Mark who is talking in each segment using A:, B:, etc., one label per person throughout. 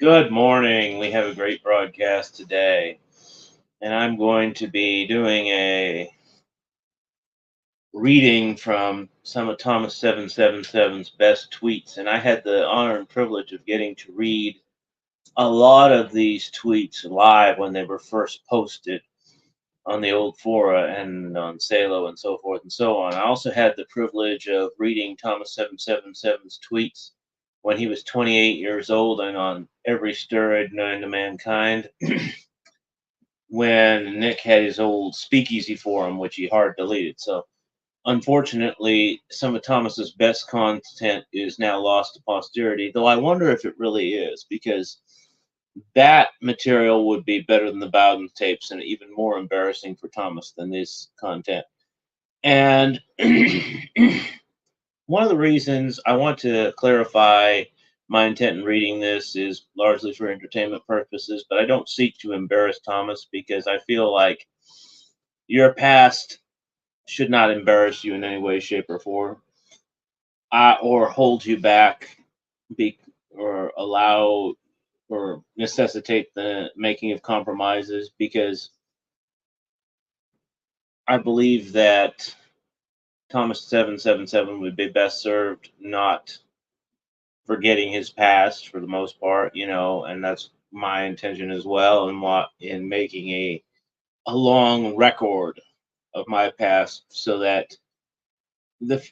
A: Good morning. We have a great broadcast today, and I'm going to be doing a reading from some of Thomas777's best tweets. And I had the honor and privilege of getting to read a lot of these tweets live when they were first posted on the old fora and on Salo and so forth and so on. I also had the privilege of reading Thomas777's tweets when he was 28 years old and on every steroid known to mankind when Nick had his old speakeasy forum, which he hard deleted. So unfortunately, some of Thomas's best content is now lost to posterity, though I wonder if it really is, because that material would be better than the Bowden tapes and even more embarrassing for Thomas than this content. And one of the reasons I want to clarify my intent in reading this is largely for entertainment purposes, but I don't seek to embarrass Thomas because I feel like your past should not embarrass you in any way, shape, or form, or hold you back, be, or allow or necessitate the making of compromises. Because I believe that Thomas777 would be best served not forgetting his past for the most part, and that's my intention as well, and what in making a long record of my past, so that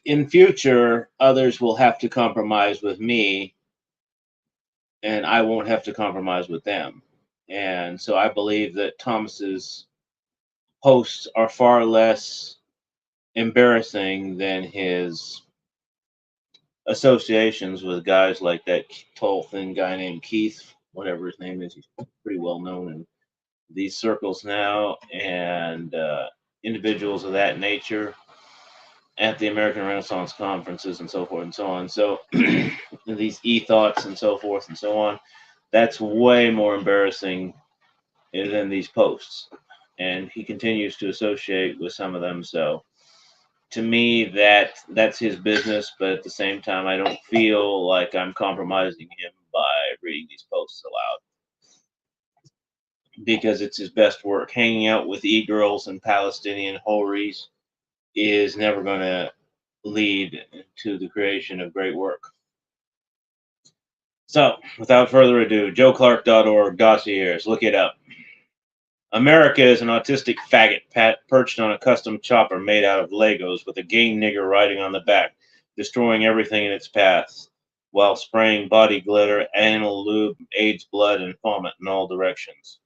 A: in future others will have to compromise with me and I won't have to compromise with them. And so I believe that Thomas's posts are far less embarrassing than his associations with guys like that tall thin guy named Keith, whatever his name is. He's pretty well known in these circles now, and individuals of that nature at the American Renaissance conferences and so forth and so on. So these e-thoughts and so forth and so on, that's way more embarrassing than these posts. And he continues to associate with some of them. So to me, that's his business. But at the same time, I don't feel like I'm compromising him by reading these posts aloud, because it's his best work. Hanging out with e-girls and Palestinian houris is never going to lead to the creation of great work. So, without further ado, joeclark.org, dossiers, look it up. America is an autistic faggot perched on a custom chopper made out of Legos with a gay nigger riding on the back, destroying everything in its path, while spraying body glitter, anal lube, AIDS blood, and vomit in all directions.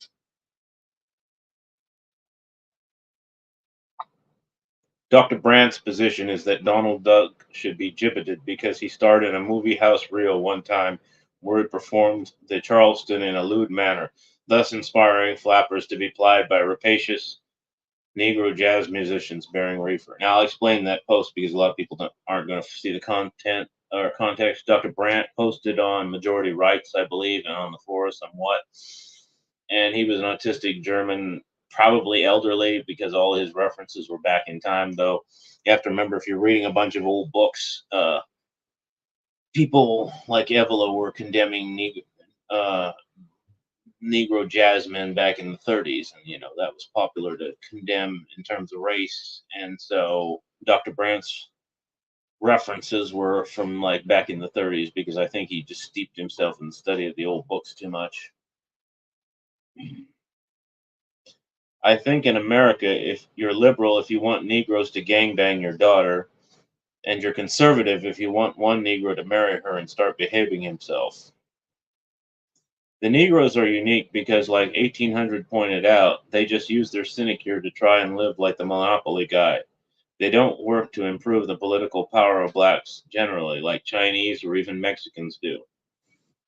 A: Dr. Brandt's position is that Donald Duck should be gibbeted because he starred in a movie house reel one time where he performed the Charleston in a lewd manner, thus inspiring flappers to be plied by rapacious Negro jazz musicians bearing reefer. Now, I'll explain that post because a lot of people aren't going to see the content or context. Dr. Brandt posted on Majority Rights, I believe, and on the fora somewhat. And he was an autistic German, probably elderly, because all his references were back in time, though. You have to remember, if you're reading a bunch of old books, people like Evola were condemning Negro jazzmen back in the 30s, and that was popular to condemn in terms of race. And so Dr. Brandt's references were from like back in the 30s, because I think he just steeped himself in the study of the old books too much. I think in America, if you're liberal, if you want Negroes to gangbang your daughter, and you're conservative if you want one Negro to marry her and start behaving himself. The Negroes are unique because, like 1800 pointed out, they just use their sinecure to try and live like the monopoly guy. They don't work to improve the political power of blacks generally, like Chinese or even Mexicans do.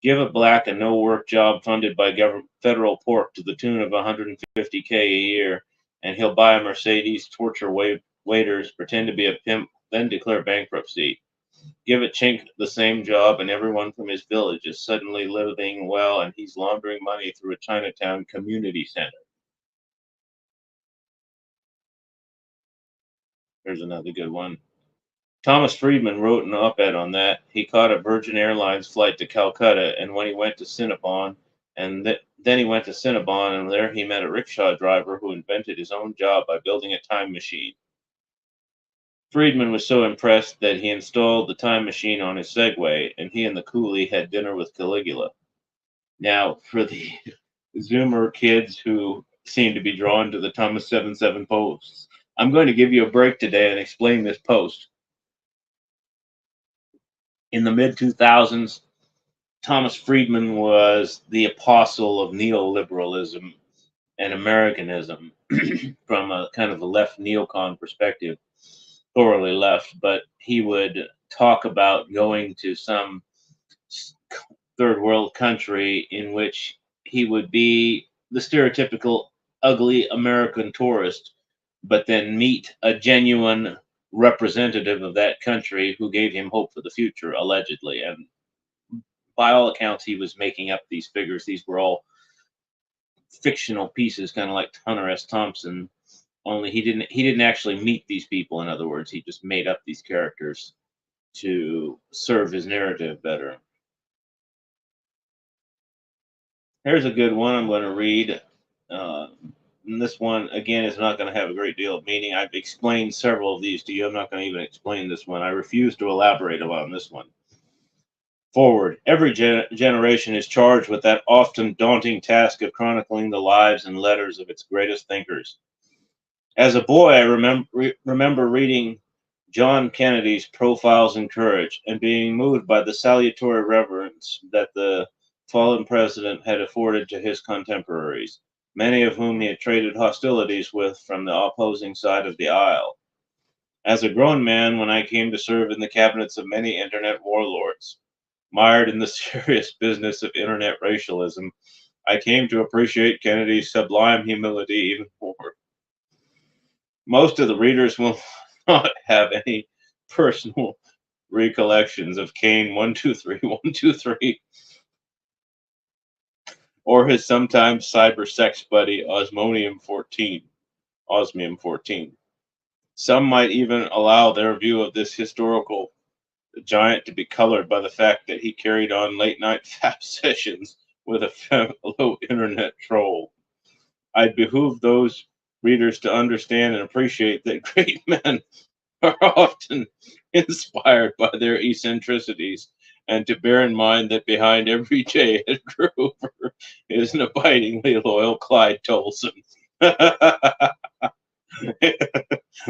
A: Give a black a no-work job funded by federal pork to the tune of 150K a year, and he'll buy a Mercedes, torture waiters, pretend to be a pimp, then declare bankruptcy. Give a chink the same job, and everyone from his village is suddenly living well, and he's laundering money through a Chinatown community center. Here's another good one. Thomas Friedman wrote an op-ed on that. He caught a Virgin Airlines flight to Calcutta, and when he went to Cinnabon, then he went to Cinnabon, and there he met a rickshaw driver who invented his own job by building a time machine. Friedman was so impressed that he installed the time machine on his Segway, and he and the coolie had dinner with Caligula. Now, for the Zoomer kids who seem to be drawn to the Thomas777 posts, I'm going to give you a break today and explain this post. In the mid 2000s, Thomas Friedman was the apostle of neoliberalism and Americanism from a kind of a left neocon perspective, thoroughly left, but he would talk about going to some third world country in which he would be the stereotypical ugly American tourist, but then meet a genuine representative of that country who gave him hope for the future, allegedly. And by all accounts, he was making up these figures. These were all fictional pieces, kind of like Hunter S. Thompson. Only he didn't actually meet these people. In other words, he just made up these characters to serve his narrative better. Here's a good one I'm going to read. And this one, again, is not going to have a great deal of meaning. I've explained several of these to you. I'm not going to even explain this one. I refuse to elaborate on this one. Forward. Every generation is charged with that often daunting task of chronicling the lives and letters of its greatest thinkers. As a boy, I remember reading John Kennedy's Profiles in Courage and being moved by the salutary reverence that the fallen president had afforded to his contemporaries, many of whom he had traded hostilities with from the opposing side of the aisle. As a grown man, when I came to serve in the cabinets of many internet warlords, mired in the serious business of internet racialism, I came to appreciate Kennedy's sublime humility even more. Most of the readers will not have any personal recollections of Kane 123 or his sometimes cyber sex buddy Osmium 14. Some might even allow their view of this historical giant to be colored by the fact that he carried on late night fap sessions with a fellow internet troll. I'd behoove those readers to understand and appreciate that great men are often inspired by their eccentricities, and to bear in mind that behind every J. Edgar Hoover is an abidingly loyal Clyde Tolson.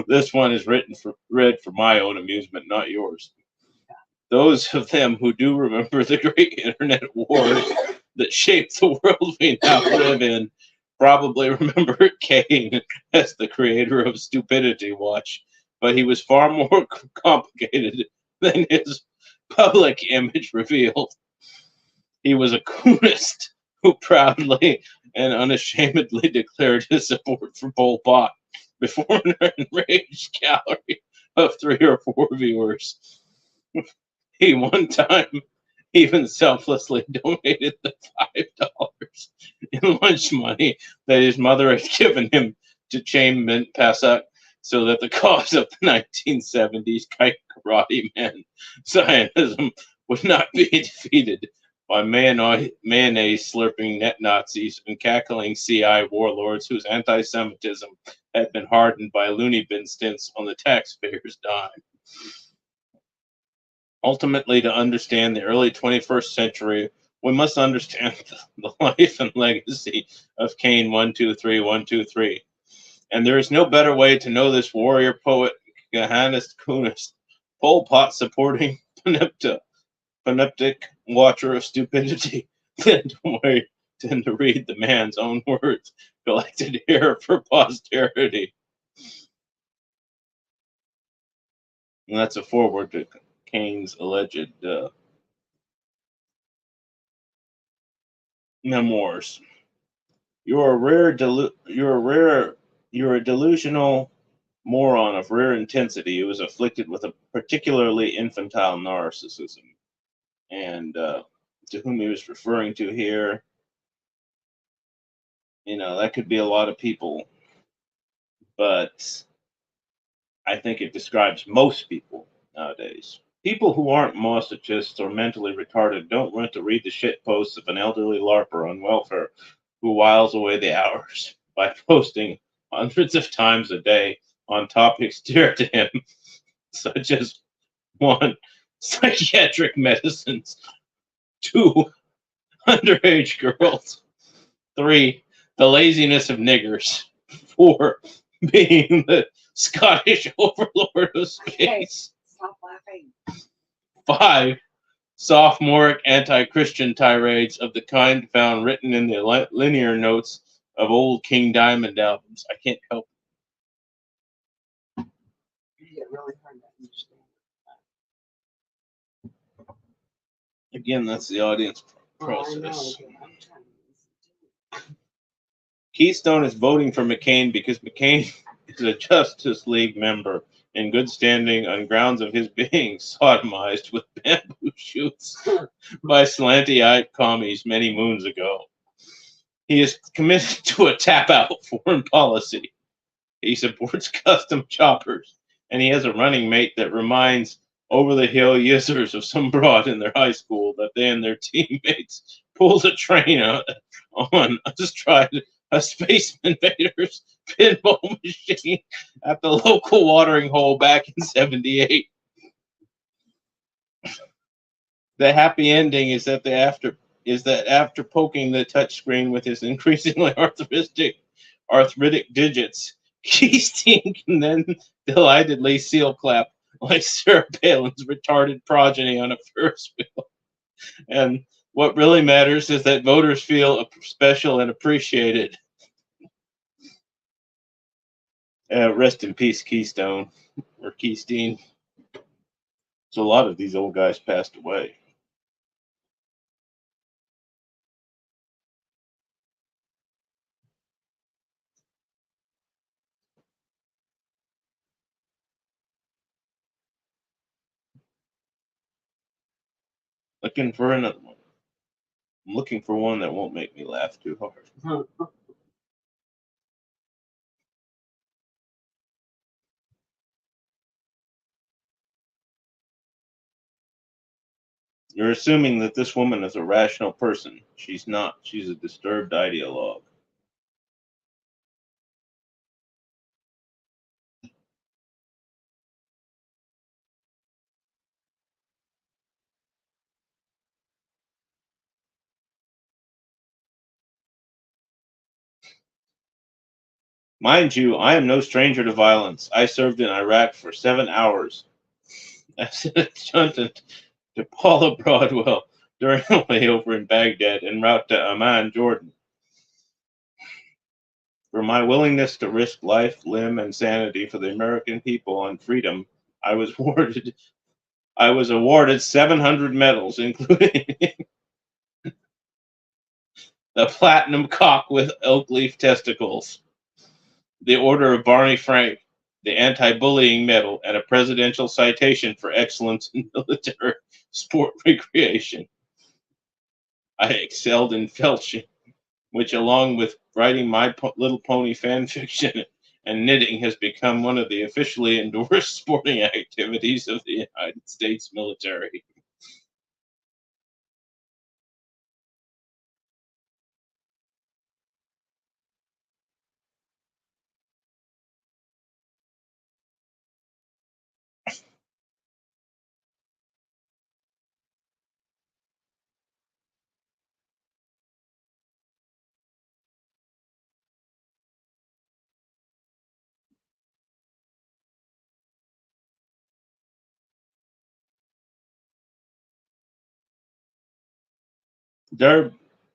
A: This one is read for my own amusement, not yours. Those of them who do remember the great internet wars that shaped the world we now live in probably remember Kane as the creator of Stupidity Watch, but he was far more complicated than his public image revealed. He was a coonist who proudly and unashamedly declared his support for Pol Pot before an enraged gallery of 3 or 4 viewers. He one time even selflessly donated the $5 in lunch money that his mother had given him to Chain Mint Pasuk so that the cause of the 1970s kite karate man Zionism would not be defeated by mayonnaise slurping net Nazis and cackling CI warlords whose anti-Semitism had been hardened by loony bin stints on the taxpayer's dime. Ultimately, to understand the early 21st century, we must understand the life and legacy of Kane 123. And there is no better way to know this warrior poet, Gahanist Kunist, Pol Pot supporting panoptic watcher of stupidity, than to read the man's own words collected here for posterity. And that's a foreword to Kane's alleged memoirs. You're a delusional moron of rare intensity who is afflicted with a particularly infantile narcissism. And to whom he was referring to here, that could be a lot of people, but I think it describes most people. nowadays. People who aren't masochists or mentally retarded don't want to read the shit posts of an elderly LARPer on welfare who whiles away the hours by posting hundreds of times a day on topics dear to him, such as 1. Psychiatric medicines, 2. Underage girls, 3. The laziness of niggers, 4. Being the Scottish overlord of space,
B: Stop laughing.
A: 5. Sophomoric anti-Christian tirades of the kind found written in the linear notes of old King Diamond albums. I can't help
B: You get really hard to understand.
A: it. Again, that's the audience process.
B: I know, okay, I'm trying to listen to it.
A: Keystone is voting for McCain because McCain is a Justice League member in good standing on grounds of his being sodomized with bamboo shoots by slanty-eyed commies many moons ago. He is committed to a tap-out foreign policy. He supports custom choppers, and he has a running mate that reminds over-the-hill users of some broad in their high school that they and their teammates pulled a train on astride a Space Invaders pinball machine at the local watering hole back in '78. The happy ending is that after poking the touchscreen with his increasingly arthritic digits, Keystone can then delightedly seal clap like Sarah Palin's retarded progeny on a Ferris wheel. And what really matters is that voters feel special and appreciated. Rest in peace, Keystone, or Keystone. So a lot of these old guys passed away. Looking for another one. I'm looking for one that won't make me laugh too hard. You're assuming that this woman is a rational person. She's not. She's a disturbed ideologue. Mind you, I am no stranger to violence. I served in Iraq for 7 hours as an adjutant to Paula Broadwell during a layover in Baghdad en route to Amman, Jordan. For my willingness to risk life, limb, and sanity for the American people and freedom, I was awarded 700 medals, including the Platinum Cock with Oak Leaf Testicles, the Order of Barney Frank, the Anti-Bullying Medal, and a Presidential Citation for Excellence in Military Sport Recreation. I excelled in felching, which, along with writing My Little Pony fan fiction and knitting, has become one of the officially endorsed sporting activities of the United States military.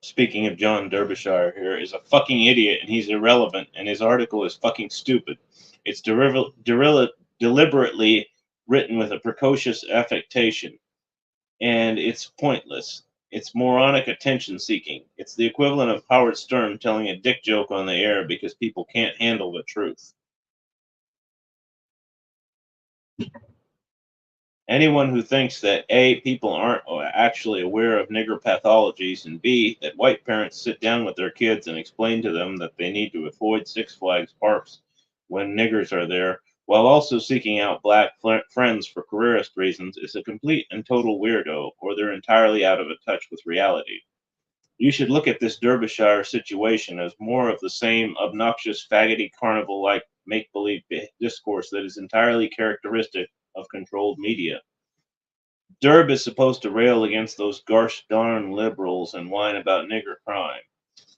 A: Speaking of John Derbyshire here, is a fucking idiot and he's irrelevant and his article is fucking stupid. It's deliberately written with a precocious affectation and it's pointless. It's moronic attention seeking. It's the equivalent of Howard Stern telling a dick joke on the air because people can't handle the truth. Anyone who thinks that A, people aren't actually aware of nigger pathologies, and B, that white parents sit down with their kids and explain to them that they need to avoid Six Flags parks when niggers are there, while also seeking out black friends for careerist reasons, is a complete and total weirdo, or they're entirely out of touch with reality. You should look at this Derbyshire situation as more of the same obnoxious, faggoty, carnival like make believe discourse that is entirely characteristic of controlled media. Derb is supposed to rail against those gosh darn liberals and whine about nigger crime.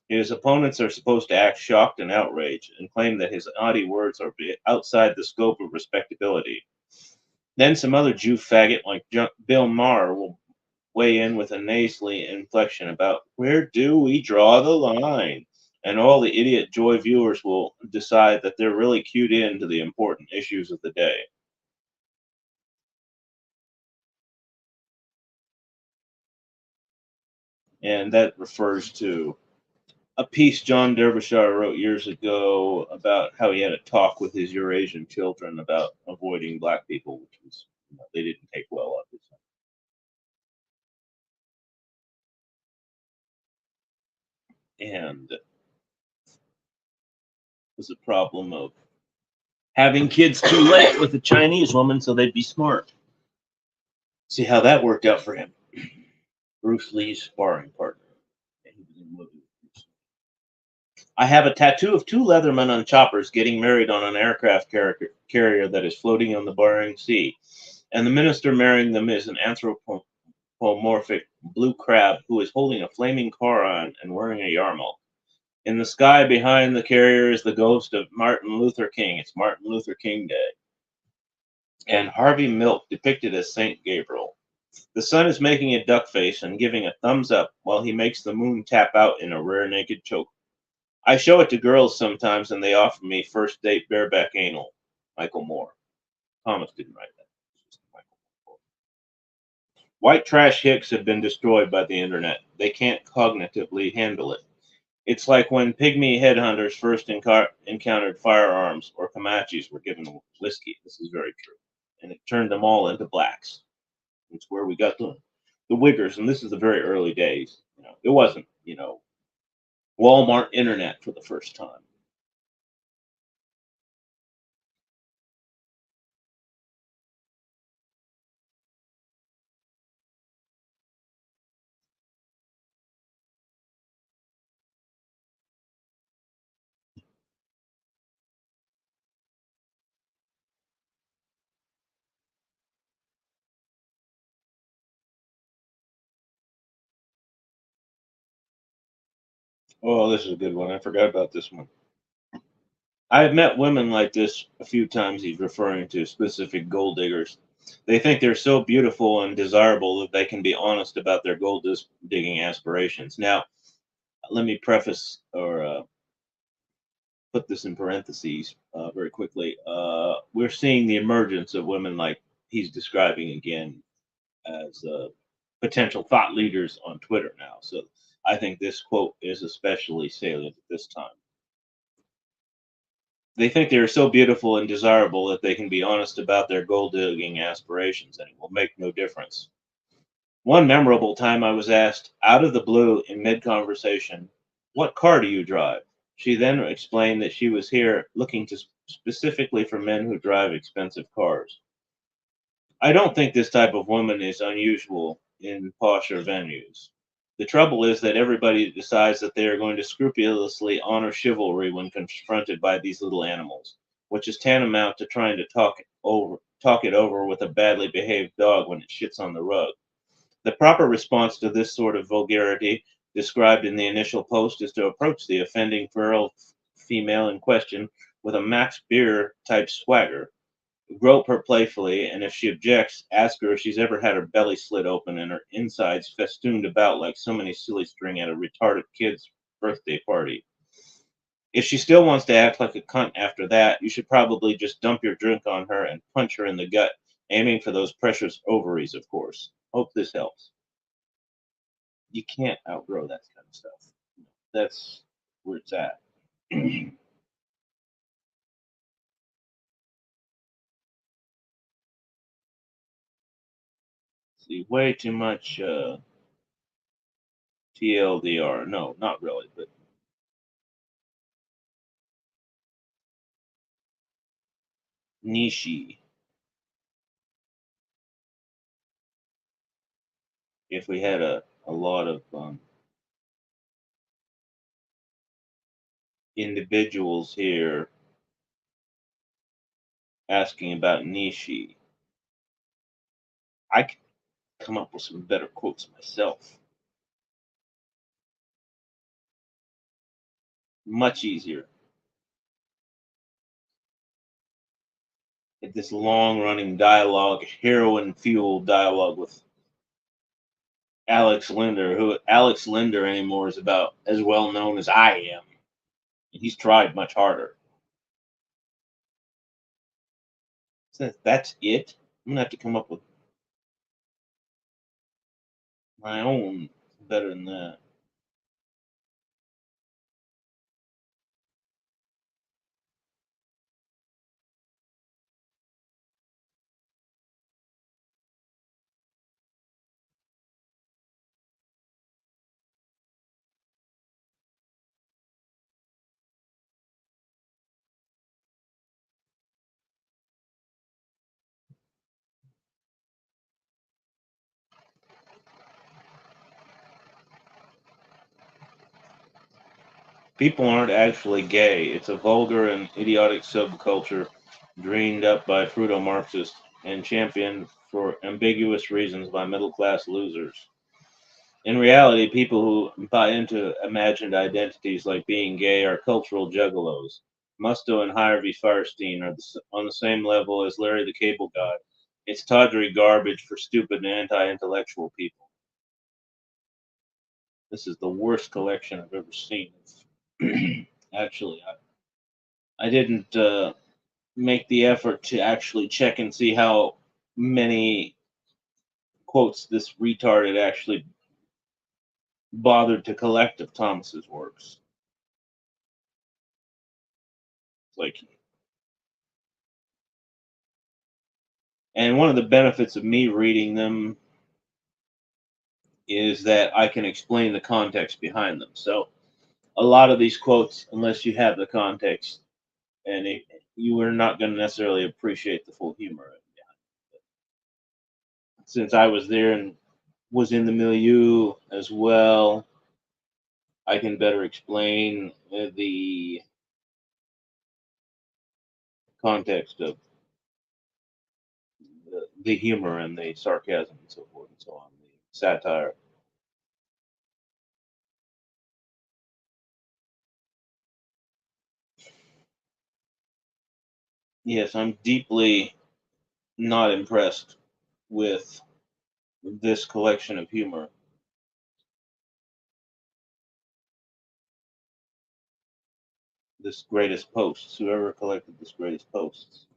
A: His opponents are supposed to act shocked and outraged and claim that his naughty words are outside the scope of respectability. Then some other Jew faggot like Bill Maher will weigh in with a nasally inflection about where do we draw the line? And all the idiot joy viewers will decide that they're really cued in to the important issues of the day. And that refers to a piece John Derbyshire wrote years ago about how he had a talk with his Eurasian children about avoiding black people, which was, they didn't take well, obviously. And it was a problem of having kids too late with a Chinese woman so they'd be smart. See how that worked out for him. Bruce Lee's sparring partner. I have a tattoo of two Leathermen on choppers getting married on an aircraft carrier that is floating on the Bering Sea. And the minister marrying them is an anthropomorphic blue crab who is holding a flaming car on and wearing a yarmulke. In the sky behind the carrier is the ghost of Martin Luther King. It's Martin Luther King Day. And Harvey Milk depicted as Saint Gabriel. The sun is making a duck face and giving a thumbs up while he makes the moon tap out in a rare naked choke. I show it to girls sometimes and they offer me first date bareback anal. Michael Moore. Thomas didn't write that. White trash hicks have been destroyed by the internet. They can't cognitively handle it. It's like when pygmy headhunters first encountered firearms or Comanches were given whiskey. This is very true. And it turned them all into blacks. It's where we got the Wiggers, and this is the very early days. It wasn't, Walmart internet for the first time. Oh, this is a good one. I forgot about this one. I have met women like this a few times. He's referring to specific gold diggers. They think they're so beautiful and desirable that they can be honest about their gold digging aspirations. Now, let me preface or put this in parentheses very quickly. We're seeing the emergence of women like he's describing again as potential thought leaders on Twitter now. So I think this quote is especially salient at this time. They think they are so beautiful and desirable that they can be honest about their gold digging aspirations and it will make no difference. One memorable time I was asked, out of the blue in mid conversation, "What car do you drive?" She then explained that she was here looking specifically for men who drive expensive cars. I don't think this type of woman is unusual in posher venues. The trouble is that everybody decides that they are going to scrupulously honor chivalry when confronted by these little animals, which is tantamount to trying to talk it over with a badly behaved dog when it shits on the rug. The proper response to this sort of vulgarity described in the initial post is to approach the offending feral female in question with a Max Beer type swagger. Grope her playfully, and if she objects, ask her if she's ever had her belly slit open and her insides festooned about like so many silly string at a retarded kid's birthday party. If she still wants to act like a cunt after that, you should probably just dump your drink on her and punch her in the gut, aiming for those precious ovaries, of course. Hope this helps. You can't outgrow that kind of stuff. That's where it's at. See, way too much TLDR. No, not really, but niche. If we had a lot of individuals here asking about niche, I could come up with some better quotes myself. Much easier. Get this long running dialogue, heroin fueled dialogue with Alex Linder, who Alex Linder anymore is about as well known as I am. He's tried much harder. So that's it. I'm gonna have to come up with my own better than that. People aren't actually gay. It's a vulgar and idiotic subculture dreamed up by Fruto-Marxists and championed for ambiguous reasons by middle-class losers. In reality, people who buy into imagined identities like being gay are cultural juggalos. Musto and Harvey Firestein are on the same level as Larry the Cable Guy. It's tawdry garbage for stupid and anti-intellectual people. This is the worst collection I've ever seen. Actually, I didn't make the effort to actually check and see how many quotes this retard had actually bothered to collect of Thomas's works. Like, and one of the benefits of me reading them is that I can explain the context behind them. So a lot of these quotes, unless you have the context, you are not going to necessarily appreciate the full humor of it. Since I was there and was in the milieu as well, I can better explain the context of the humor and the sarcasm and so forth and so on, the satire. Yes, I'm deeply not impressed with this collection of humor. This greatest posts, whoever collected this greatest posts,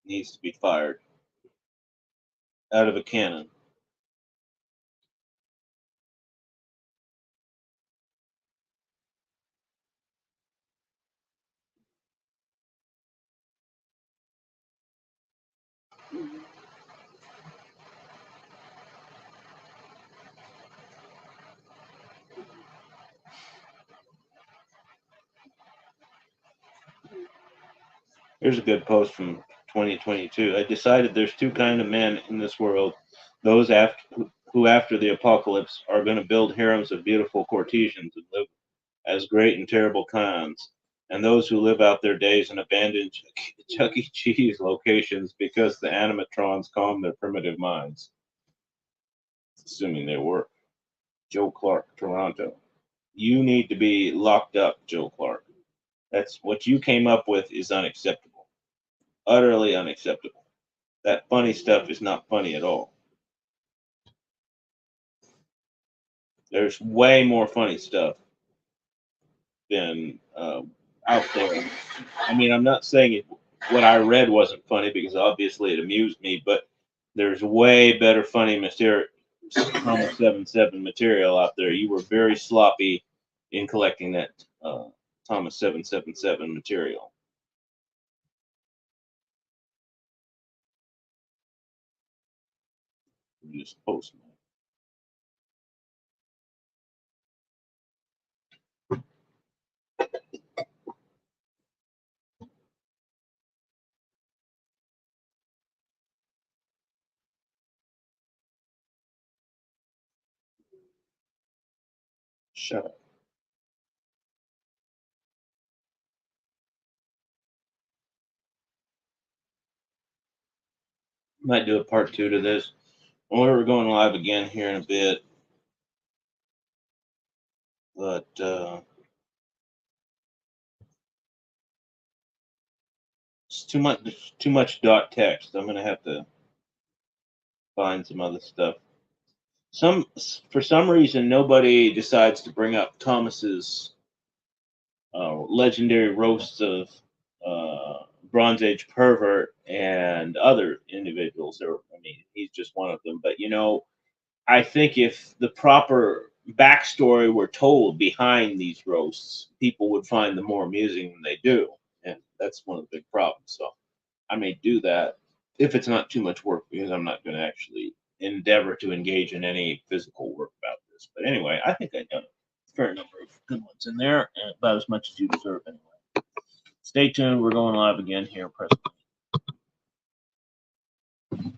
A: needs to be fired out of a cannon. Here's a good post from 2022. I decided there's two kind of men in this world: those who after the apocalypse are going to build harems of beautiful courtesans and live as great and terrible cons, and those who live out their days in abandoned Chuck E. Cheese locations because the animatrons calm their primitive minds. Assuming they work. Joe Clark, Toronto. You need to be locked up, Joe Clark. That's what you came up with is unacceptable. Utterly unacceptable. That funny stuff is not funny at all. There's way more funny stuff than out there. I mean, I'm not saying what I read wasn't funny because obviously it amused me, but there's way better funny material, Thomas 777 material out there. You were very sloppy in collecting that Thomas 777 material. You just post. Shut up. Might do a part 2 to this. We're going live again here in a bit. But it's too much dot text. I'm gonna have to find some other stuff. For some reason nobody decides to bring up Thomas's legendary roasts of Bronze Age pervert and other individuals. I mean, he's just one of them. But I think if the proper backstory were told behind these roasts, people would find them more amusing than they do, and that's one of the big problems. So I may do that if it's not too much work, because I'm not going to actually endeavor to engage in any physical work about this. But anyway, I think I done a fair number of good ones in there, and about as much as you deserve anyway. Stay tuned. We're going live again here presently.